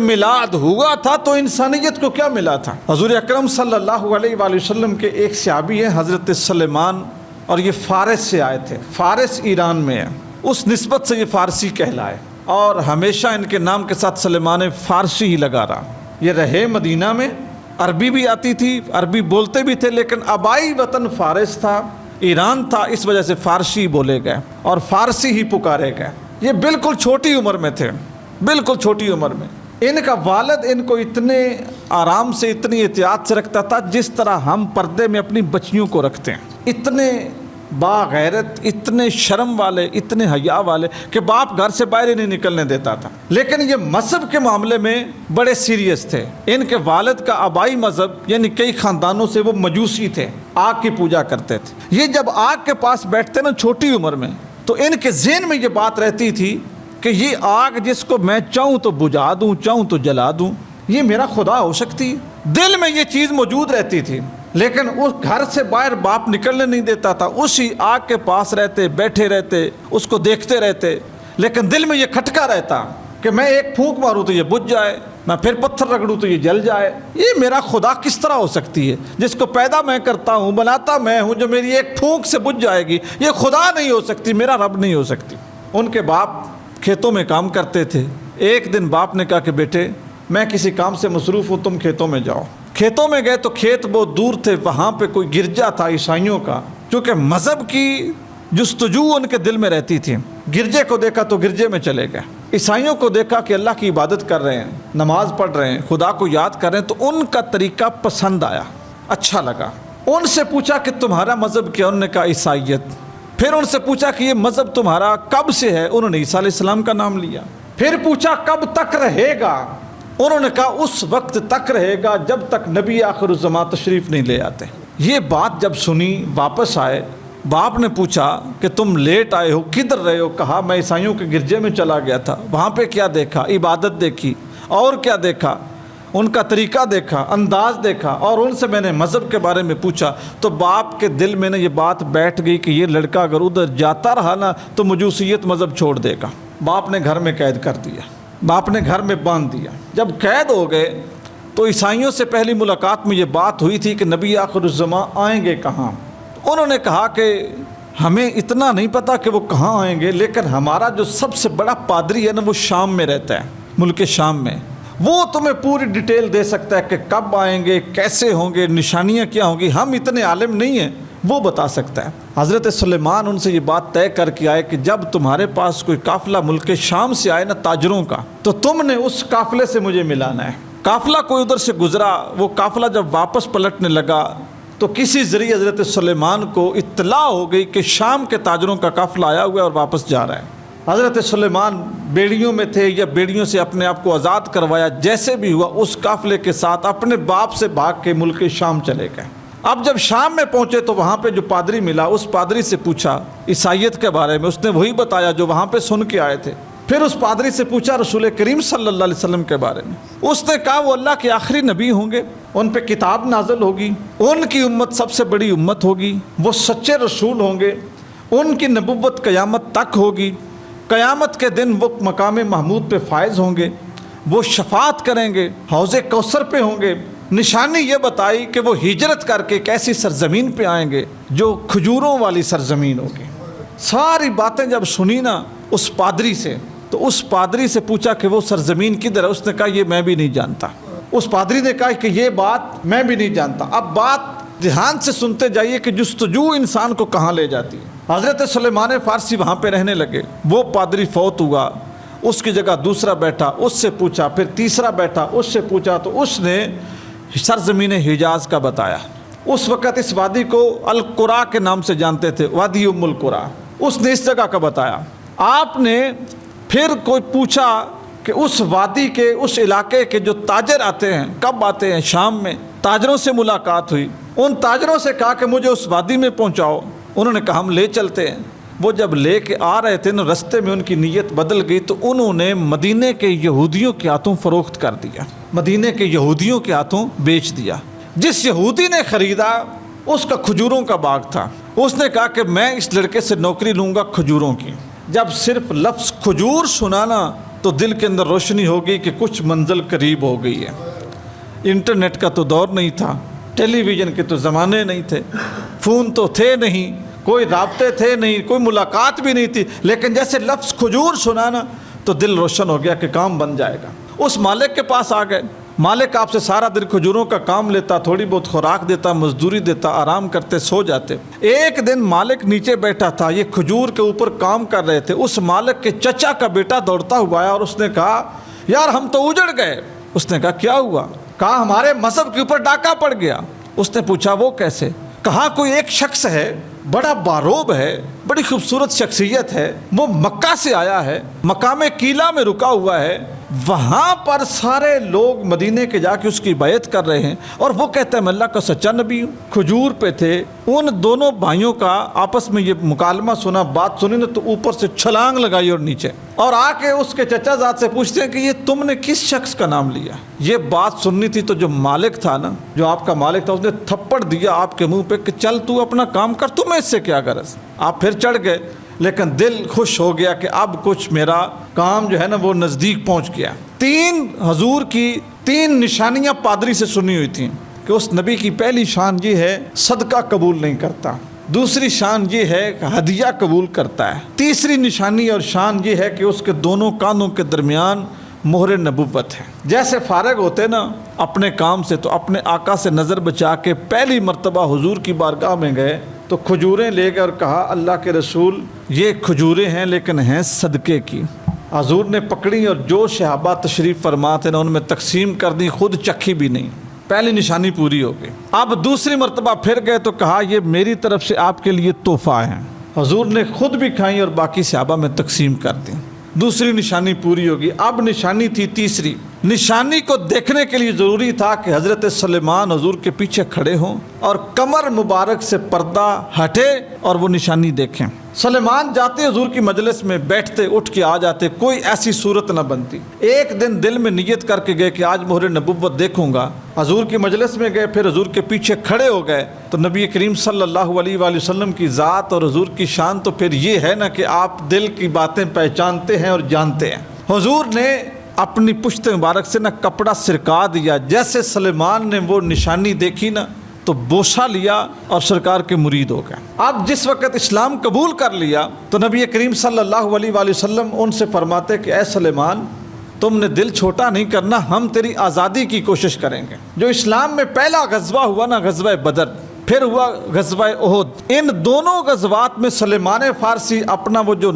میلاد ہوا تھا تو انسانیت کو کیا ملا تھا؟ حضور اکرم صلی اللہ علیہ وآلہ وسلم کے ایک صحابی ہیں حضرت سلیمان، اور یہ فارس سے آئے تھے، فارس ایران میں ہے، اس نسبت سے یہ فارسی کہلائے، اور ہمیشہ ان کے نام کے ساتھ سلیمان فارسی ہی لگا رہا۔ یہ رہے مدینہ میں، عربی بھی آتی تھی، عربی بولتے بھی تھے، لیکن آبائی وطن فارس تھا، ایران تھا، اس وجہ سے فارسی بولے گئے اور فارسی ہی پکارے گئے۔ یہ بالکل چھوٹی عمر میں تھے، بالکل چھوٹی عمر میں۔ ان کا والد ان کو اتنے آرام سے، اتنی احتیاط سے رکھتا تھا جس طرح ہم پردے میں اپنی بچیوں کو رکھتے ہیں۔ اتنے باغیرت، اتنے شرم والے، اتنے حیا والے کہ باپ گھر سے باہر ہی نہیں نکلنے دیتا تھا۔ لیکن یہ مذہب کے معاملے میں بڑے سیریس تھے۔ ان کے والد کا آبائی مذہب، یعنی کئی خاندانوں سے وہ مجوسی تھے، آگ کی پوجا کرتے تھے۔ یہ جب آگ کے پاس بیٹھتے نا چھوٹی عمر میں، تو ان کے ذہن میں یہ بات رہتی تھی کہ یہ آگ جس کو میں چاہوں تو بجھا دوں، چاہوں تو جلا دوں، یہ میرا خدا ہو سکتی ہے۔ دل میں یہ چیز موجود رہتی تھی، لیکن اس گھر سے باہر باپ نکلنے نہیں دیتا تھا، اسی آگ کے پاس رہتے، بیٹھے رہتے، اس کو دیکھتے رہتے، لیکن دل میں یہ کھٹکا رہتا کہ میں ایک پھونک ماروں تو یہ بجھ جائے، میں پھر پتھر رگڑوں تو یہ جل جائے۔ یہ میرا خدا کس طرح ہو سکتی ہے جس کو پیدا میں کرتا ہوں، بناتا میں ہوں، جو میری ایک پھونک سے بجھ جائے گی؟ یہ خدا نہیں ہو سکتی، میرا رب نہیں ہو سکتی۔ ان کے باپ کھیتوں میں کام کرتے تھے۔ ایک دن باپ نے کہا کہ بیٹے میں کسی کام سے مصروف ہوں، تم کھیتوں میں جاؤ۔ کھیتوں میں گئے تو کھیت بہت دور تھے، وہاں پہ کوئی گرجا تھا عیسائیوں کا، کیونکہ مذہب کی جستجو ان کے دل میں رہتی تھی۔ گرجے کو دیکھا تو گرجے میں چلے گئے۔ عیسائیوں کو دیکھا کہ اللہ کی عبادت کر رہے ہیں، نماز پڑھ رہے ہیں، خدا کو یاد کر رہے ہیں، تو ان کا طریقہ پسند آیا، اچھا لگا۔ ان سے پوچھا کہ تمہارا مذہب کیا؟ انہوں نے کہا عیسائیت۔ پھر ان سے پوچھا کہ یہ مذہب تمہارا کب سے ہے؟ انہوں نے عیسیٰ علیہ السلام کا نام لیا۔ پھر پوچھا کب تک رہے گا؟ انہوں نے کہا اس وقت تک رہے گا جب تک نبی آخر الزمان تشریف نہیں لے آتے۔ یہ بات جب سنی، واپس آئے، باپ نے پوچھا کہ تم لیٹ آئے ہو، کدھر رہے ہو؟ کہا میں عیسائیوں کے گرجے میں چلا گیا تھا، وہاں پہ کیا دیکھا؟ عبادت دیکھی، اور کیا دیکھا؟ ان کا طریقہ دیکھا، انداز دیکھا، اور ان سے میں نے مذہب کے بارے میں پوچھا۔ تو باپ کے دل میں یہ بات بیٹھ گئی کہ یہ لڑکا اگر ادھر جاتا رہا نا تو مجوسیت مذہب چھوڑ دے گا۔ باپ نے گھر میں قید کر دیا، باپ نے گھر میں باندھ دیا۔ جب قید ہو گئے تو عیسائیوں سے پہلی ملاقات میں یہ بات ہوئی تھی کہ نبی آخر الزمان آئیں گے کہاں؟ انہوں نے کہا کہ ہمیں اتنا نہیں پتا کہ وہ کہاں آئیں گے، لیکن ہمارا جو سب سے بڑا پادری ہے نا وہ شام میں رہتا ہے، ملک شام میں، وہ تمہیں پوری ڈیٹیل دے سکتا ہے کہ کب آئیں گے، کیسے ہوں گے، نشانیاں کیا ہوں گی، ہم اتنے عالم نہیں ہیں، وہ بتا سکتا ہے۔ حضرت سلیمان ان سے یہ بات طے کر کے آئے کہ جب تمہارے پاس کوئی قافلہ ملک شام سے آئے نا تاجروں کا، تو تم نے اس قافلے سے مجھے ملانا ہے۔ قافلہ کوئی ادھر سے گزرا، وہ قافلہ جب واپس پلٹنے لگا تو کسی ذریعے حضرت سلیمان کو اطلاع ہو گئی کہ شام کے تاجروں کا قافلہ آیا ہوا ہے اور واپس جا رہا ہے۔ حضرت سلیمان بیڑیوں میں تھے یا بیڑیوں سے اپنے آپ کو آزاد کروایا، جیسے بھی ہوا اس قافلے کے ساتھ اپنے باپ سے بھاگ کے ملک شام چلے گئے۔ اب جب شام میں پہنچے تو وہاں پہ جو پادری ملا، اس پادری سے پوچھا عیسائیت کے بارے میں، اس نے وہی بتایا جو وہاں پہ سن کے آئے تھے۔ پھر اس پادری سے پوچھا رسول کریم صلی اللہ علیہ وسلم کے بارے میں، اس نے کہا وہ اللہ کے آخری نبی ہوں گے، ان پہ کتاب نازل ہوگی، ان کی امت سب سے بڑی امت ہوگی، وہ سچے رسول ہوں گے، ان کی نبوت قیامت تک ہوگی، قیامت کے دن وہ مقام محمود پہ فائز ہوں گے، وہ شفاعت کریں گے، حوض کوثر پہ ہوں گے۔ نشانی یہ بتائی کہ وہ ہجرت کر کے ایک ایسی سرزمین پہ آئیں گے جو کھجوروں والی سرزمین ہوگی۔ ساری باتیں جب سنی نا اس پادری سے، تو اس پادری سے پوچھا کہ وہ سرزمین کدھر ہے؟ اس نے کہا یہ میں بھی نہیں جانتا۔ اس پادری نے کہا کہ یہ بات میں بھی نہیں جانتا۔ اب بات دھیان سے سنتے جائیے کہ جستجو انسان کو کہاں لے جاتی ہے۔ حضرت سلیمان فارسی وہاں پہ رہنے لگے، وہ پادری فوت ہوا، اس کی جگہ دوسرا بیٹھا، اس سے پوچھا، پھر تیسرا بیٹھا، اس سے پوچھا، تو اس نے سرزمین حجاز کا بتایا۔ اس وقت اس وادی کو القرا کے نام سے جانتے تھے، وادی ام القرا، اس نے اس جگہ کا بتایا۔ آپ نے پھر کوئی پوچھا کہ اس وادی کے، اس علاقے کے جو تاجر آتے ہیں کب آتے ہیں؟ شام میں۔ تاجروں سے ملاقات ہوئی، ان تاجروں سے کہا کہ مجھے اس وادی میں پہنچاؤ۔ انہوں نے کہا ہم لے چلتے ہیں۔ وہ جب لے کے آ رہے تھے نا، رستے میں ان کی نیت بدل گئی، تو انہوں نے مدینے کے یہودیوں کے ہاتھوں فروخت کر دیا، مدینے کے یہودیوں کے ہاتھوں بیچ دیا۔ جس یہودی نے خریدا اس کا کھجوروں کا باغ تھا، اس نے کہا کہ میں اس لڑکے سے نوکری لوں گا کھجوروں کی۔ جب صرف لفظ کھجور سنا نا تو دل کے اندر روشنی ہوگی کہ کچھ منزل قریب ہو گئی ہے۔ انٹرنیٹ کا تو دور نہیں تھا، ٹیلی ویژن کے تو زمانے نہیں تھے، فون تو تھے نہیں، کوئی رابطے تھے نہیں، کوئی ملاقات بھی نہیں تھی، لیکن جیسے لفظ کھجور سنا نا تو دل روشن ہو گیا کہ کام بن جائے گا۔ اس مالک کے پاس آ گئے، مالک آپ سے سارا دن کھجوروں کا کام لیتا، تھوڑی بہت خوراک دیتا، مزدوری دیتا، آرام کرتے، سو جاتے۔ ایک دن مالک نیچے بیٹھا تھا، یہ کھجور کے اوپر کام کر رہے تھے، اس مالک کے چچا کا بیٹا دوڑتا ہوا آیا اور اس نے کہا یار ہم تو اجڑ گئے۔ اس نے کہا کیا ہوا؟ کہا ہمارے مذہب کے اوپر ڈاکہ پڑ گیا۔ اس نے پوچھا وہ کیسے؟ کہا کوئی ایک شخص ہے، بڑا باروب ہے، بڑی خوبصورت شخصیت ہے، وہ مکہ سے آیا ہے، مقام قیلا میں رکا ہوا ہے، وہاں پر سارے لوگ مدینے کے جا کے اس کی بیعت کر رہے ہیں اور وہ کہتا ہے میں اللہ کا سچا نبی ہوں۔ کھجور پہ تھے، ان دونوں بھائیوں کا آپس میں یہ مکالمہ سنا، بات سنی نا تو اوپر سے چھلانگ لگائی اور نیچے، اور آ کے اس کے چچا زاد سے پوچھتے ہیں کہ یہ تم نے کس شخص کا نام لیا؟ یہ بات سننی تھی تو جو مالک تھا نا، جو آپ کا مالک تھا، اس نے تھپڑ دیا آپ کے منہ پہ کہ چل تو اپنا کام کر، تمہیں اس سے کیا غرض؟ آپ پھر چڑھ گئے، لیکن دل خوش ہو گیا کہ اب کچھ میرا کام جو ہے نا وہ نزدیک پہنچ گیا۔ حضور کی تین نشانیاں پادری سے سنی ہوئی تھیں کہ اس نبی کی پہلی شان یہ ہے صدقہ قبول نہیں کرتا، دوسری شان یہ ہے کہ ہدیہ قبول کرتا ہے، تیسری نشانی اور شان یہ ہے کہ اس کے دونوں کانوں کے درمیان مہر نبوت ہے۔ جیسے فارغ ہوتے نا اپنے کام سے تو اپنے آقا سے نظر بچا کے پہلی مرتبہ حضور کی بارگاہ میں گئے تو کھجوریں لے گئے اور کہا اللہ کے رسول یہ کھجوریں ہیں لیکن ہیں صدقے کی۔ حضور نے پکڑی اور جو صحابہ تشریف فرما تھے نا ان میں تقسیم کر دی، خود چکھی بھی نہیں۔ پہلی نشانی پوری ہو گئی۔ اب دوسری مرتبہ پھر گئے تو کہا یہ میری طرف سے آپ کے لیے تحفہ ہے۔ حضور نے خود بھی کھائیں اور باقی صحابہ میں تقسیم کر دیں۔ دوسری نشانی پوری ہوگی۔ اب نشانی تھی تیسری۔ نشانی کو دیکھنے کے لیے ضروری تھا کہ حضرت سلیمان حضور کے پیچھے کھڑے ہوں اور کمر مبارک سے پردہ ہٹے اور وہ نشانی دیکھیں۔ سلیمان جاتے حضور کی مجلس میں، بیٹھتے، اٹھ کے آ جاتے، کوئی ایسی صورت نہ بنتی۔ ایک دن دل میں نیت کر کے گئے کہ آج مہر نبوت دیکھوں گا، حضور کی مجلس میں گئے، پھر حضور کے پیچھے کھڑے ہو گئے تو نبی کریم صلی اللہ علیہ وآلہ وسلم کی ذات اور حضور کی شان تو پھر یہ ہے نا کہ آپ دل کی باتیں پہچانتے ہیں اور جانتے ہیں۔ حضور نے اپنی پشت مبارک سے نہ کپڑا سرکا دیا، جیسے سلیمان نے وہ نشانی دیکھی نا تو بوسہ لیا اور سرکار کے مرید ہو گئے۔ اب جس وقت اسلام قبول کر لیا تو نبی کریم صلی اللہ علیہ وآلہ وسلم ان سے فرماتے کہ اے سلیمان تم نے دل چھوٹا نہیں کرنا، ہم تیری آزادی کی کوشش کریں گے۔ جو اسلام میں پہلا غزوہ ہوا نا، غزوہ بدر، پھر ہوا غزوہ احد، ان دونوں غزوات میں سلیمان فارسی اپنا وہ جو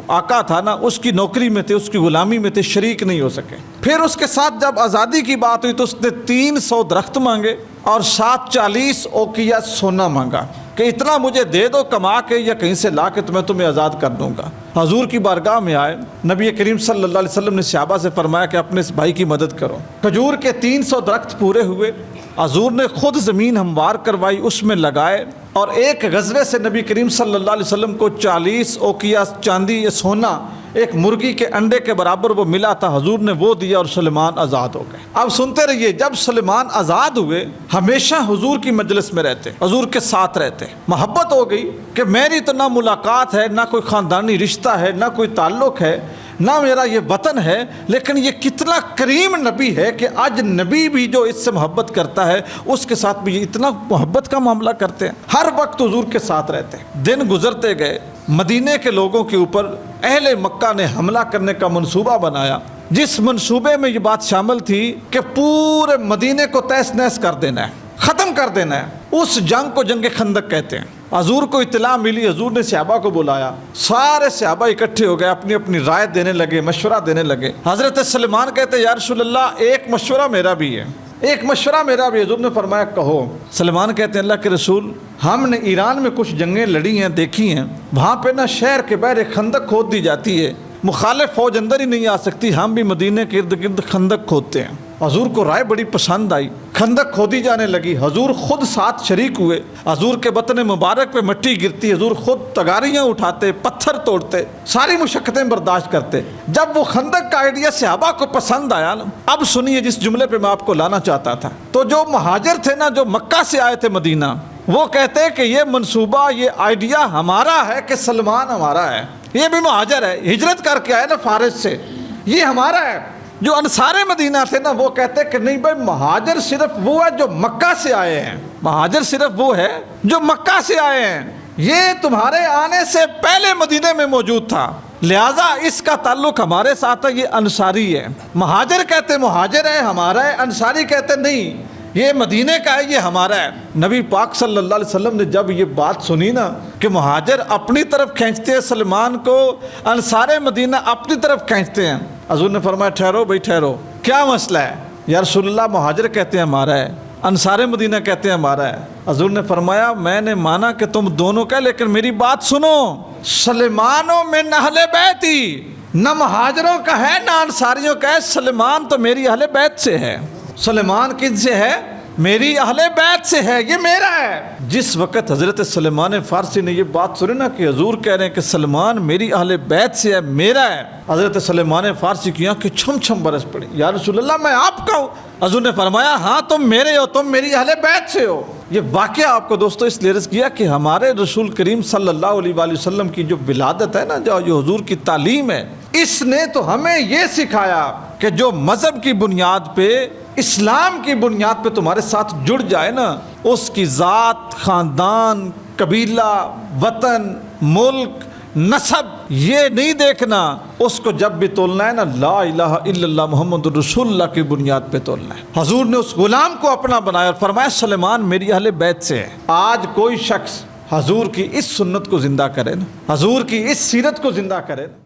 آقا تھا نا اس کی نوکری میں تھے، اس کی غلامی میں تھے، شریک نہیں ہو سکے۔ پھر اس کے ساتھ جب آزادی کی بات ہوئی تو اس نے 300 درخت مانگے اور 740 اوقیہ سونا مانگا کہ اتنا مجھے دے دو کما کے یا کہیں سے لا کے تو میں تمہیں آزاد کر دوں گا۔ حضور کی بارگاہ میں آئے، نبی کریم صلی اللہ علیہ وسلم نے صحابہ سے فرمایا کہ اپنے اس بھائی کی مدد کرو۔ کھجور کے 300 درخت پورے ہوئے، حضور نے خود زمین ہموار کروائی، اس میں لگائے، اور ایک غزوے سے نبی کریم صلی اللہ علیہ وسلم کو 40 اوقیہ چاندی یا سونا ایک مرغی کے انڈے کے برابر وہ ملا تھا، حضور نے وہ دیا اور سلیمان آزاد ہو گئے۔ اب سنتے رہیے، جب سلیمان آزاد ہوئے ہمیشہ حضور کی مجلس میں رہتے، حضور کے ساتھ رہتے، محبت ہو گئی کہ میری تو نہ ملاقات ہے، نہ کوئی خاندانی رشتہ ہے، نہ کوئی تعلق ہے، نہ میرا یہ وطن ہے، لیکن یہ کتنا کریم نبی ہے کہ آج نبی بھی جو اس سے محبت کرتا ہے اس کے ساتھ بھی یہ اتنا محبت کا معاملہ کرتے ہیں، ہر وقت حضور کے ساتھ رہتے ہیں۔ دن گزرتے گئے، مدینے کے لوگوں کے اوپر اہل مکہ نے حملہ کرنے کا منصوبہ بنایا، جس منصوبے میں یہ بات شامل تھی کہ پورے مدینے کو تہس نہس کر دینا ہے، ختم کر دینا ہے۔ اس جنگ کو جنگ خندق کہتے ہیں۔ حضور کو اطلاع ملی، حضور نے صحابہ کو بلایا، سارے صحابہ اکٹھے ہو گئے، اپنی اپنی رائے دینے لگے، مشورہ دینے لگے۔ حضرت سلیمان کہتے ہیں یا رسول اللہ ایک مشورہ میرا بھی ہے، ایک مشورہ میرا بھی۔ حضور نے فرمایا کہو۔ سلیمان کہتے ہیں اللہ کے رسول ہم نے ایران میں کچھ جنگیں لڑی ہیں، دیکھی ہیں، وہاں پہ نا شہر کے باہر ایک خندق کھود دی جاتی ہے، مخالف فوج اندر ہی نہیں آ سکتی، ہم بھی مدینے کے ارد گرد خندق کھودتے ہیں۔ حضور کو رائے بڑی پسند آئی، خندق کھودی جانے لگی، حضور خود ساتھ شریک ہوئے، حضور کے بطن مبارک پہ مٹی گرتی، حضور خود تگاریاں اٹھاتے، پتھر توڑتے، ساری مشقتیں برداشت کرتے۔ جب وہ خندق کا آئیڈیا صحابہ کو پسند آیا نا، اب سنیے جس جملے پہ میں آپ کو لانا چاہتا تھا، تو جو مہاجر تھے نا، جو مکہ سے آئے تھے مدینہ، وہ کہتے کہ یہ منصوبہ، یہ آئیڈیا ہمارا ہے کہ سلمان ہمارا ہے، یہ بھی مہاجر ہے، ہجرت کر کے آئے نا فارس سے، یہ ہمارا ہے۔ جو انصار مدینہ تھے نا وہ کہتے کہ نہیں بھائی مہاجر صرف وہ ہے جو مکہ سے آئے ہیں، مہاجر صرف وہ ہے جو مکہ سے آئے ہیں، یہ تمہارے آنے سے پہلے مدینے میں موجود تھا، لہٰذا اس کا تعلق ہمارے ساتھ ہے، یہ انصاری ہے۔ مہاجر کہتے مہاجر ہے ہمارا ہے، انصاری کہتے نہیں یہ مدینے کا ہے، یہ ہمارا ہے۔ نبی پاک صلی اللہ علیہ وسلم نے جب یہ بات سنی نا کہ مہاجر اپنی طرف کھینچتے ہیں سلمان کو، انصار مدینہ اپنی طرف کھینچتے ہیں، حضور نے فرمایا ٹھہرو بھائی ٹھہرو، کیا مسئلہ ہے؟ یا رسول اللہ مہاجر کہتے ہیں ہمارا ہے، انصار مدینہ کہتے ہیں ہمارا ہے۔ حضور نے فرمایا میں نے مانا کہ تم دونوں کا، لیکن میری بات سنو، سلمان من اہل بیتی، نہ مہاجروں کا ہے نہ انصاریوں کا ہے، سلمان تو میری اہل بیت سے ہے۔ سلیمان کن سے ہے؟ میری اہل بیت سے ہے، یہ میرا ہے۔ جس وقت حضرت سلیمان فارسی نے یہ بات سنی نا کہ حضور کہہ رہے ہیں کہ سلمان میری اہل بیت سے ہے، میرا ہے، حضرت سلیمان فارسی کی آنکھیں چھم چھم برس پڑی، یا رسول اللہ میں آپ کا ہوں۔ حضور نے فرمایا ہاں تم میرے ہو، تم میری اہل بیت سے ہو۔ یہ واقعہ آپ کو دوستو اس لیے عرض کیا کہ ہمارے رسول کریم صلی اللہ علیہ وآلہ وسلم کی جو ولادت ہے نا، جو حضور کی تعلیم ہے، اس نے تو ہمیں یہ سکھایا کہ جو مذہب کی بنیاد پہ، اسلام کی بنیاد پہ تمہارے ساتھ جڑ جائے نا، اس کی ذات، خاندان، قبیلہ، وطن، ملک، نسب یہ نہیں دیکھنا، اس کو جب بھی تولنا ہے نا لا الہ الا اللہ محمد رسول اللہ کی بنیاد پہ تولنا ہے۔ حضور نے اس غلام کو اپنا بنایا اور فرمایا سلیمان میری اہل بیت سے ہے۔ آج کوئی شخص حضور کی اس سنت کو زندہ کرے نا، حضور کی اس سیرت کو زندہ کرے نا،